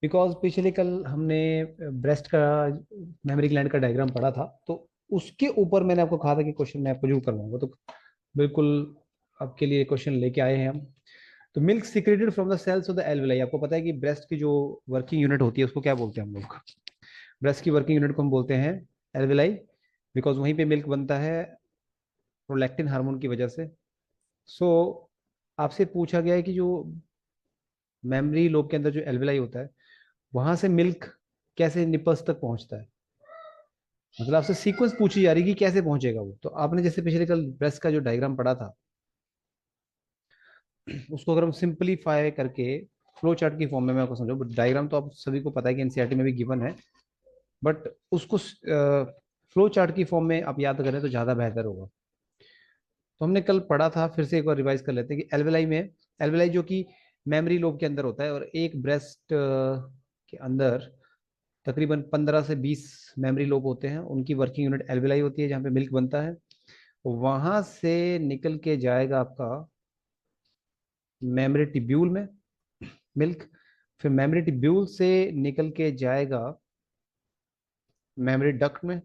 Because पिछले कल हमने ब्रेस्ट का मेमोरी ग्लैंड का डायग्राम पढ़ा था, तो उसके ऊपर मैंने आपको कहा था कि क्वेश्चन मैं आपको जरूर करवाऊंगा। तो बिल्कुल आपके लिए क्वेश्चन लेके आए हैं हम। तो milk secreted from the cells of the alveoli, आपको पता है कि ब्रेस्ट की जो वर्किंग यूनिट होती है उसको क्या बोलते हैं हम लोग? ब्रेस्ट की वर्किंग यूनिट को हम बोलते हैं एल्वेलाई, बिकॉज वहीं पे मिल्क बनता है प्रोलैक्टिन हार्मोन की वजह से। सो आपसे पूछा गया है कि जो मेमोरी लोब के अंदर जो एल्वेलाई होता है, वहां से मिल्क कैसे निपल्स तक पहुंचता है। मतलब आपसे सीक्वेंस पूछी जा रही है कि कैसे पहुंचेगा वो। तो आपने जैसे पिछले कल ब्रेस्ट का जो डायग्राम पढ़ा था, उसको अगर हम सिंपलीफाई करके फ्लो चार्ट की फॉर्म में मैं आपको समझाऊं, बट डायग्राम तो आप सभी को पता है कि एनसीईआरटी में भी गिवन है, बट उसको फ्लो चार्ट की फॉर्म में आप याद करें तो ज्यादा बेहतर होगा। तो हमने कल पढ़ा था, फिर से एक बार रिवाइज कर लेते हैं कि एल्वेलाई में, एल्वेलाई जो कि मेमोरी लोब के अंदर होता है, और एक ब्रेस्ट के अंदर तकरीबन 15 से 20 मेमोरी लोब होते हैं, उनकी वर्किंग यूनिट एल्वेलाई होती है जहाँ पे मिल्क बनता है। वहां से निकल के जाएगा आपका मेमोरी टिब्यूल में मिल्क, फिर मेमोरी टिब्यूल से निकल के जाएगा मेमोरी डक्ट में,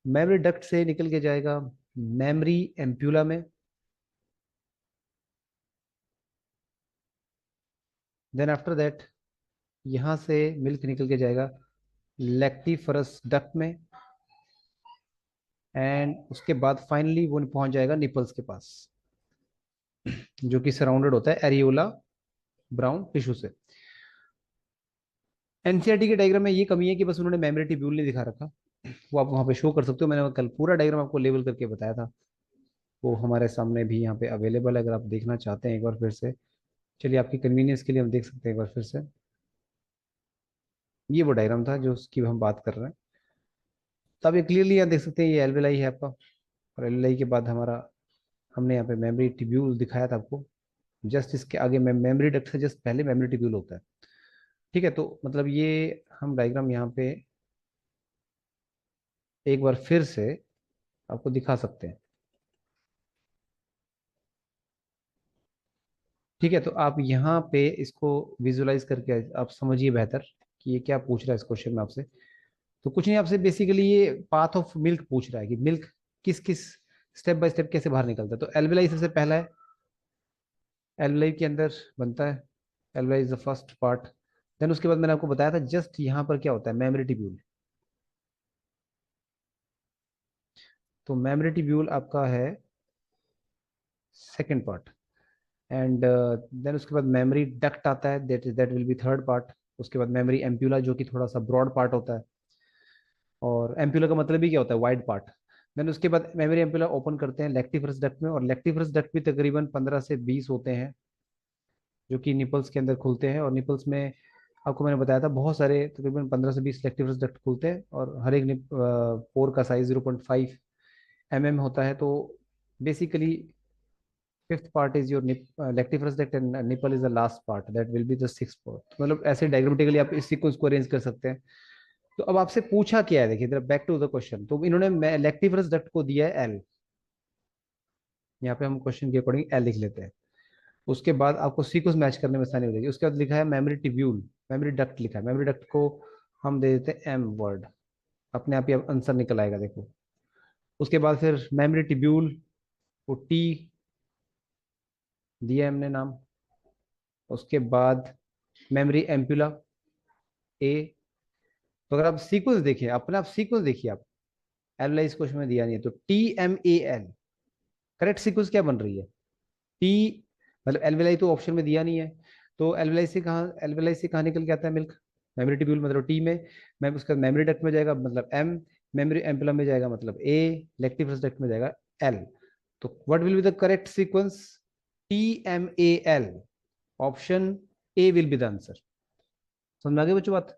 मेमोरी डक्ट से निकल के जाएगा मेमोरी एम्प्यूला में, देन आफ्टर दैट यहां से मिल्क निकल के जाएगा लैक्टिफरस डक्ट में, एंड उसके बाद फाइनली वो पहुंच जाएगा निपल्स के पास, जो कि सराउंडेड होता है एरियोला ब्राउन टिश्यू से। एनसीईआरटी के डायग्राम में ये कमी है कि बस उन्होंने मेमोरी ट्यूब्यूल नहीं दिखा रखा। वो आप वहाँ पे शो कर सकते हो, मैंने कल पूरा डायग्राम आपको लेबल करके बताया था, वो हमारे सामने भी यहाँ पे अवेलेबल है, अगर आप देखना चाहते हैं एक बार फिर से। चलिए आपकी कन्वीनियंस के लिए हम देख सकते हैं एक बार फिर से। ये वो डायग्राम था जो उसकी हम बात कर रहे हैं। तो आप ये क्लियरली यहाँ देख सकते हैं, ये एल्वेलाई है आपका, और एल्वेलाई के बाद हमारा, हमने यहाँ पे मेमोरी ट्यूब्यूल दिखाया था आपको। जस्ट इसके आगे मेमोरी डक्ट से जस्ट पहले मेमोरी ट्यूब्यूल होता है। ठीक है, तो मतलब ये हम डायग्राम यहाँ पे एक बार फिर से आपको दिखा सकते हैं। ठीक है, तो आप यहाँ पे इसको विजुलाइज करके आप समझिए बेहतर कि ये क्या पूछ रहा है इस क्वेश्चन में आपसे। तो कुछ नहीं, आपसे बेसिकली ये पाथ ऑफ मिल्क पूछ रहा है कि मिल्क किस किस स्टेप बाय स्टेप कैसे बाहर निकलता है। तो एल्वेलाई सबसे पहला है, एल्वेलाई के अंदर बनता है, alveoli is the first part. Then उसके बाद मैंने आपको बताया था जस्ट यहाँ पर क्या होता है, मेमोरी ट्यूब्यूल। तो मेमोरी ट्यूब्यूल आपका है सेकेंड पार्ट, एंड देन उसके बाद मेमोरी डक्ट आता है, that will B third part. उसके बाद मेमोरी एम्प्यूला जो कि थोड़ा सा ब्रॉड पार्ट होता है, और एम्प्यूला का मतलब ही क्या होता है, वाइड पार्ट। देन उसके बाद मेमोरी एम्प्यूला ओपन करते हैं लेक्टिफरस डक्ट में, और लेक्टिफरस डक्ट भी तकरीबन 15 से 20 होते हैं, जो कि निपल्स के अंदर खुलते हैं। और निपल्स में आपको मैंने बताया था बहुत सारे, तकरीबन 15 से 20 लेक्टिफरस डक्ट खुलते हैं, और हर एक पोर का साइज 0.5 mm होता है। तो basically fifth part is your lactiferous duct, and nipple is the last part, that will be the sixth part. मतलब ऐसे डायग्रामेटिकली आप इस सीक्वेंस को अरेंज कर सकते हैं। तो अब आपसे पूछा क्या है, देखिए बैक टू द क्वेश्चन। तो इन्होंने लेक्टिफरस डक्ट को दिया है एल, यहाँ पे हम क्वेश्चन के अकॉर्डिंग एल लिख लेते हैं। उसके बाद आपको सीक्वेंस मैच करने में आसानी हो जाएगी। उसके बाद लिखा है मेमोरी ट्यूब्यूल, मेमोरी डक्ट लिखा है, मेमोरी डक्ट को हम दे देते हैं एम वर्ड, अपने आप ही आंसर निकल आएगा देखो। उसके बाद फिर मेमोरी ट्यूब्यूल को टी दिया हमने नाम। उसके बाद मेमोरी एम्पुला ए। तो अगर आप सीक्वेंस देखिए, अपने आप सीक्वेंस देखिए आप, एल इस क्वेश्चन में दिया नहीं है, तो TMAL करेक्ट सीक्वेंस क्या बन रही है, टी, मतलब एल्वेलाई तो ऑप्शन में दिया नहीं है। तो एल्वेलाई से कहाँ निकल के आता है मिल्क, मेमोरी ट्यूब्यूल मतलब टी में, मैं उसका मेमोरी डक्ट में जाएगा मतलब एम, मेमोरी एम्पुलम में जाएगा मतलब ए, लेक्टिफरस डक्ट में जाएगा एल। तो what will be the correct sequence, TMAL, option A will be the answer. समझ में आ गई बच्चों बात?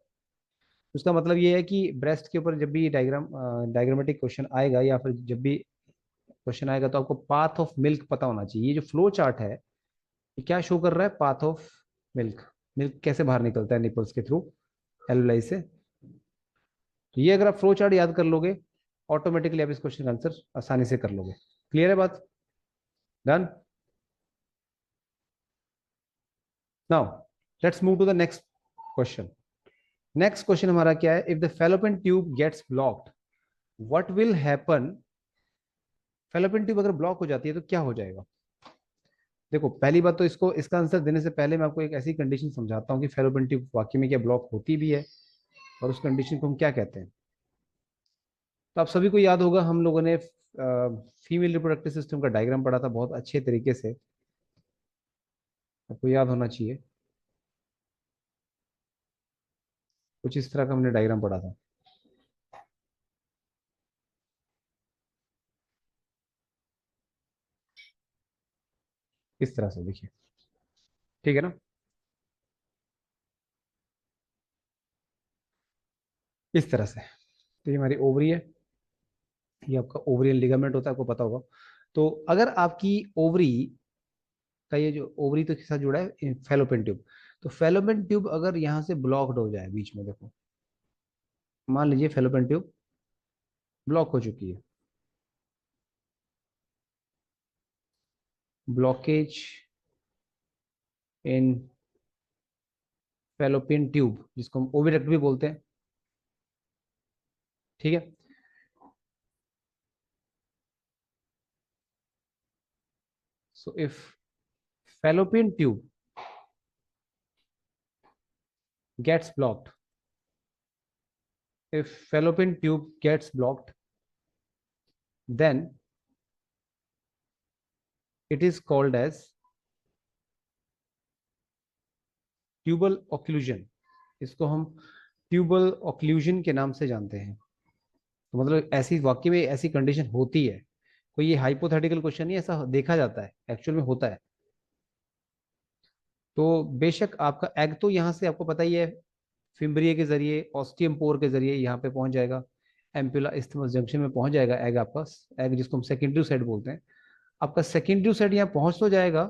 उसका मतलब ये है कि ब्रेस्ट के ऊपर जब भी डायग्रामेटिक क्वेश्चन आएगा, या फिर जब भी क्वेश्चन आएगा, तो आपको पाथ ऑफ मिल्क पता होना चाहिए। ये जो फ्लो चार्ट है, ये क्या शो कर रहा है, पाथ ऑफ मिल्क, मिल्क कैसे बाहर निकलता है निपल्स के थ्रू एल्वेलाई से। तो ये अगर आप फ्लो चार्ट याद कर लोगे, ऑटोमेटिकली आप इस क्वेश्चन का आंसर आसानी से कर लोगे। क्लियर है बात? Done. Now let's move to the next question. Next question हमारा क्या है, if the fallopian tube gets blocked what will happen. Fallopian tube अगर ब्लॉक हो जाती है तो क्या हो जाएगा। देखो पहली बात तो इसको इसका आंसर देने से पहले मैं आपको एक ऐसी कंडीशन समझाता हूँ कि फेलोपियन ट्यूब वाकई में क्या ब्लॉक होती भी है और उस कंडीशन को हम क्या कहते हैं। तो आप सभी को याद होगा, हम लोगों ने फीमेल रिप्रोडक्टिव सिस्टम का डायग्राम पढ़ा था बहुत अच्छे तरीके से, आपको याद होना चाहिए। कुछ इस तरह का हमने डायग्राम पढ़ा था। इस तरह से देखिए, ठीक है ना। इस तरह से, तो ये हमारी ओवरी है, ये आपका ओवरियल लिगामेंट होता है, आपको पता होगा। तो अगर आपकी ओवरी का ये जो ओवरी तो के साथ जुड़ा है फेलोपियन ट्यूब, तो फेलोपियन ट्यूब अगर यहाँ से ब्लॉक्ड हो जाए बीच में, देखो मान लीजिए फेलोपियन ट्यूब ब्लॉक हो चुकी है, ब्लॉकेज इन फेलोपियन ट्यूब जिसको हम ओविडक्ट भी बोलते हैं, ठीक है। So if fallopian tube gets blocked, if fallopian tube gets blocked, then it is called as tubal occlusion. इसको हम ट्यूबल ऑक्लूजन के नाम से जानते हैं। तो मतलब ऐसी वाकई में ऐसी कंडीशन होती है, कोई ये हाइपोथेटिकल क्वेश्चन नहीं, ऐसा देखा जाता है, एक्चुअल में होता है। तो बेशक आपका एग तो यहाँ से आपको पता ही है, फिम्ब्रिया के जरिए ऑस्टियम पोर के जरिए यहाँ पे पहुंच जाएगा, एम्पुला इस्थमस जंक्शन में पहुंच जाएगा एग आपका, एग जिसको हम सेकेंडरी साइड बोलते हैं। आपका सेकेंडरी साइड यहाँ पहुंच तो जाएगा,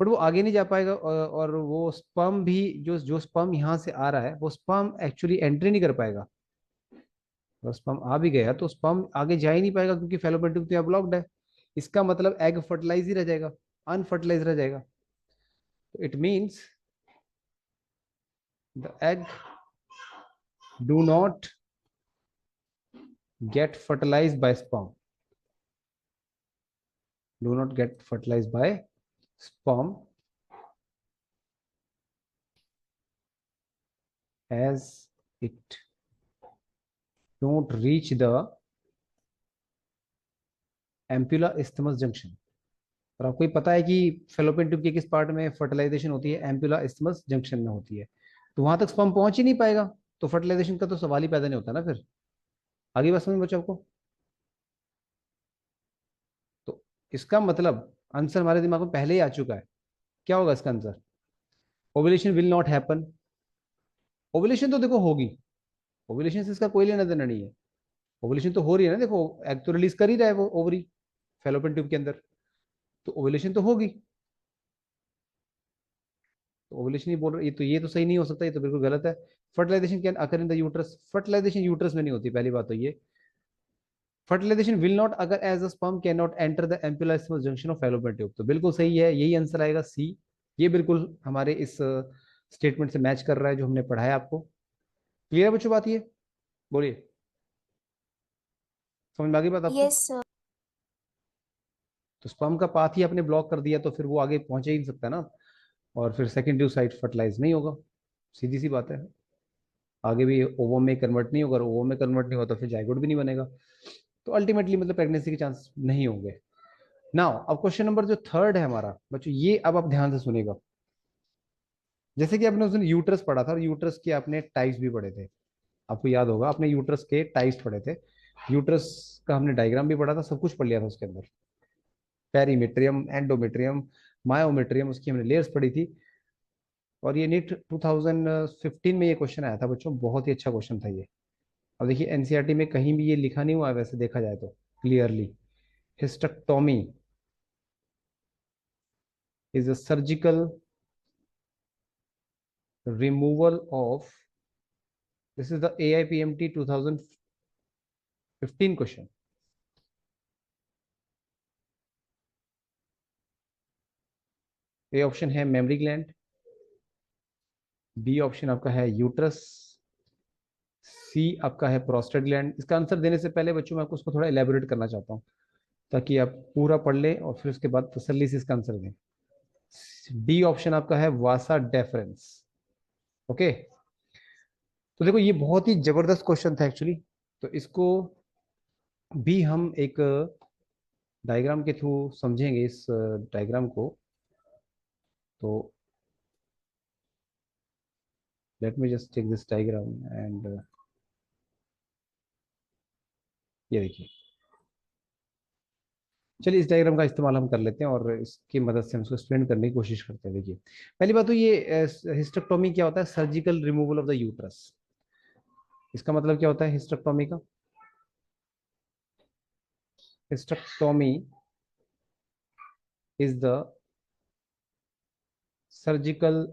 बट वो आगे नहीं जा पाएगा, और वो स्पर्म भी जो जो स्पर्म यहाँ से आ रहा है वो स्पर्म एक्चुअली एंट्री नहीं कर पाएगा। अगर स्पर्म आ भी गया तो स्पर्म आगे जा ही नहीं पाएगा क्योंकि फेलोपियन ट्यूब तो यहाँ ब्लॉक्ड है। इसका मतलब एग फर्टिलाइज ही रह जाएगा, अनफर्टिलाइज रह जाएगा। तो it means the egg do not get fertilise by sperm, do not get fertilise by sperm as it don't reach the ampulla isthmus junction. और आपको ही पता है कि फेलोपियन ट्यूब के किस पार्ट में फर्टिलाइजेशन होती है, एम्पुला isthmus जंक्शन में होती है। तो वहां तक स्पर्म पहुंच ही नहीं पाएगा, तो फर्टिलाइजेशन का तो सवाल ही पैदा नहीं होता ना फिर। आगे बात समझ बच्चों आपको। तो इसका मतलब आंसर हमारे दिमाग में पहले ही आ चुका है। क्या होगा इसका answer, ovulation will not happen. Ovulation तो देखो होगी, ओवुलेशन से इसका कोई लेना देना नहीं है, ओवुलेशन तो हो रही है ना, देखो एग तो रिलीज कर ही रहा है वो ओवरी फेलोपियन ट्यूब के अंदर, तो ओवुलेशन तो होगी। तो ओवुलेशन ही बोल रहे, ये तो सही नहीं हो सकता, ये तो बिल्कुल गलत है। Fertilisation can occur in the uterus, fertilisation uterus में नहीं होती, पहली बात तो ये। Fertilisation will not occur as a sperm can not enter the ampulla small junction of fallopian tube, तो बिल्कुल सही है, यही आंसर आएगा सी। ये बिल्कुल हमारे इस स्टेटमेंट से मैच कर रहा है जो हमने पढ़ाया आपको। क्लियर है बच्चों बात ये, बोलिए, समझ में आ गई बात आपको। Yes sir. तो स्पर्म का पाथ ही आपने ब्लॉक कर दिया तो फिर वो आगे पहुंच ही नहीं सकता ना, और फिर सेकेंडरी साइट फर्टिलाइज नहीं होगा, सीधी सी बात है। आगे भी ओवम में कन्वर्ट नहीं होगा, और ओवम में कन्वर्ट नहीं होगा तो फिर जाइगोट भी नहीं बनेगा, तो अल्टीमेटली मतलब प्रेगनेंसी के चांस नहीं होंगे। नाउ अब क्वेश्चन नंबर जो थर्ड है हमारा बच्चों, ये अब आप ध्यान से सुनेगा। जैसे कि आपने उस दिन यूट्रस पढ़ा था और यूट्रस के आपने टाइप्स भी पढ़े थे, आपको याद होगा आपने यूट्रस के टाइप्स पढ़े थे, यूट्रस का हमने डायग्राम भी पढ़ा था, सब कुछ पढ़ लिया था उसके अंदर, पेरीमेट्रियम, एंडोमेट्रियम, मायोमेट्रियम, उसकी हमने लेयर्स पढ़ी थी। और ये नीट 2015 में ये क्वेश्चन आया था बच्चों, बहुत ही अच्छा क्वेश्चन था ये। अब देखिए एनसीईआरटी में कहीं भी ये लिखा नहीं हुआ है वैसे देखा जाए तो clearly, hysterectomy is a surgical removal of, this is the AIPMT 2015 question. A option है मेमरी ग्लैंड, बी ऑप्शन आपका है यूट्रस, सी आपका है प्रोस्टेट ग्लैंड। इसका आंसर देने से पहले बच्चों मैं आपको उसको थोड़ा एलेबोरेट करना चाहता हूँ, ताकि आप पूरा पढ़ लें और फिर उसके बाद तसल्ली से इसका आंसर दें। डी ऑप्शन आपका है वासा डेफरेंस। ओके, तो देखो ये बहुत ही जबरदस्त क्वेश्चन था एक्चुअली। तो इसको भी हम एक डायग्राम के थ्रू समझेंगे, इस डायग्राम को। तो let me just take this diagram and ये देखिए। चलिए इस डायग्राम का इस्तेमाल हम कर लेते हैं और इसकी मदद से हम इसको एक्सप्लेन करने की कोशिश करते हैं। देखिए, पहली बात तो ये हिस्टेक्टोमी क्या होता है? Surgical removal of the uterus. इसका मतलब क्या होता है हिस्टेक्टोमी का? Hysterectomy is the surgical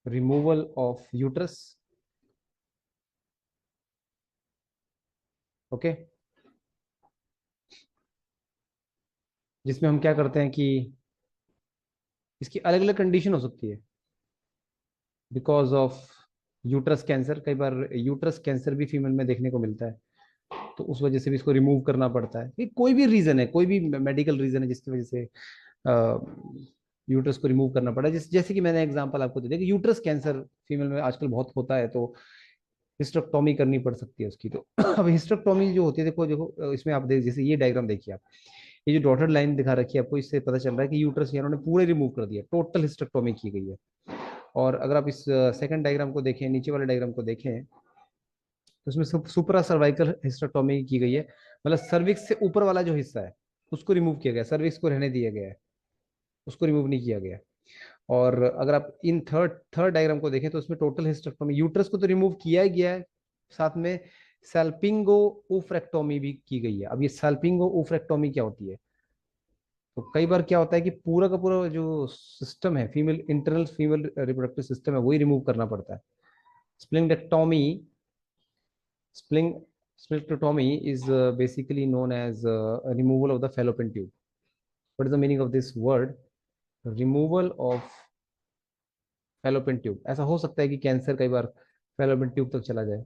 removal of uterus. Okay, जिसमें हम क्या करते हैं कि इसकी अलग अलग कंडीशन हो सकती है बिकॉज ऑफ यूट्रस कैंसर। कई बार यूट्रस कैंसर भी फीमेल में देखने को मिलता है, तो उस वजह से भी इसको रिमूव करना पड़ता है। ये कोई भी रीजन है, कोई भी मेडिकल रीजन है जिसकी वजह से यूट्रस को रिमूव करना पड़ा। जैसे कि मैंने एग्जांपल आपको दे दिया कि यूट्रस कैंसर फीमेल में आजकल बहुत होता है, तो हिस्टेक्टोमी करनी पड़ सकती है उसकी। तो अब हिस्टेक्टोमी जो होती है, देखो देखो इसमें आप देख, जैसे ये डायग्राम देखिए आप, ये जो डॉटेड लाइन दिखा रखी है आपको, इससे पता चल रहा है कि यूट्रस इन्होंने पूरे रिमूव कर दिया, टोटल हिस्टेक्टोमी की गई है। और अगर आप इस सेकंड डायग्राम को देखें, नीचे वाले डायग्राम को देखें, तो उसमें सुपरा सर्वाइकल हिस्टेक्टोमी की गई है। मतलब सर्विक्स से ऊपर वाला जो हिस्सा है उसको रिमूव किया गया, सर्विक्स को रहने दिया गया है, उसको रिमूव नहीं किया गया। और अगर आप इन थर्ड थर्ड डायग्राम को देखें, तो उसमें टोटल हिस्टेक्टोमी, यूट्रस को तो रिमूव किया ही गया है, साथ में सैल्पिंगो ओफ्रेक्टोमी भी की गई है। अब ये सैल्पिंगो ओफ्रेक्टोमी क्या होती है? तो कई बार क्या होता है कि पूरा का पूरा जो सिस्टम है, female internal female reproductive system है, वही रिमूव करना पड़ता है। स्प्लिंगडेक्टोमी, spling splenectomy is basically known as removal of the fallopian tube. What is the meaning of this word? Removal of fallopian tube। ऐसा हो सकता है कि कैंसर कई बार fallopian ट्यूब तक चला जाए,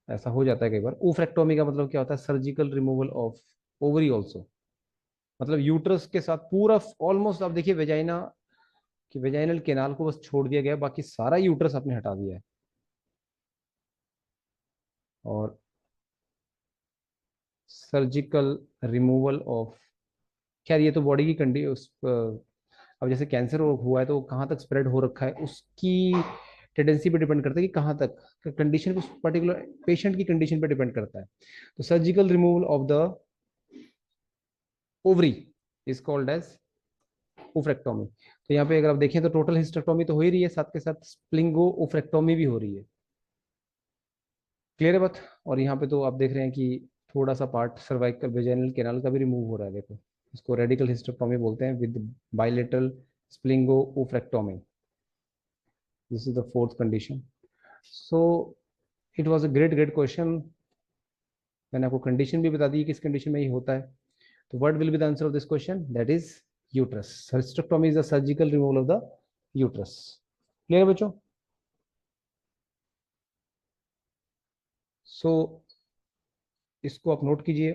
ऐसा हो जाता है कई बार। ओफ्रेक्टोमी का मतलब क्या होता है? Surgical removal of ovary also. मतलब यूट्रस के साथ पूरा ऑलमोस्ट, आप देखिए वेजाइना कि वेजाइनल केनाल को बस छोड़ दिया गया, बाकी सारा यूट्रस आपने हटा दिया है। और सर्जिकल रिमूवल ऑफ, खैर ये तो बॉडी की कंडीशन। अब जैसे कैंसर हुआ है तो कहाँ तक स्प्रेड हो रखा है उसकी टेंडेंसी पे डिपेंड करता है कि कहाँ तक, कंडीशन, उस पर्टिकुलर पेशेंट की कंडीशन पे डिपेंड करता है। तो surgical removal of the ovary is called as oophorectomy. तो यहाँ पे अगर आप देखें तो टोटल हिस्टेक्टोमी तो हो ही रही है, साथ के साथ स्प्लिंगो ओफ्रेक्टोमी भी हो रही है। क्लियर है बात? और यहाँ पे तो आप देख रहे हैं कि थोड़ा सा पार्ट सर्वाइकल वेजाइनल कैनाल का भी रिमूव हो रहा है, देखो। इसको रेडिकल हिस्टेक्टोमी बोलते हैं with bilateral salpingo oophorectomy. This is the fourth condition. So it was a great great question. मैंने आपको कंडीशन भी बता दी किस कंडीशन में ये होता है। तो what will be the answer of this question? That is uterus. Hysterectomy is the surgical removal of the uterus. Clear बच्चों? सो इसको आप नोट कीजिए।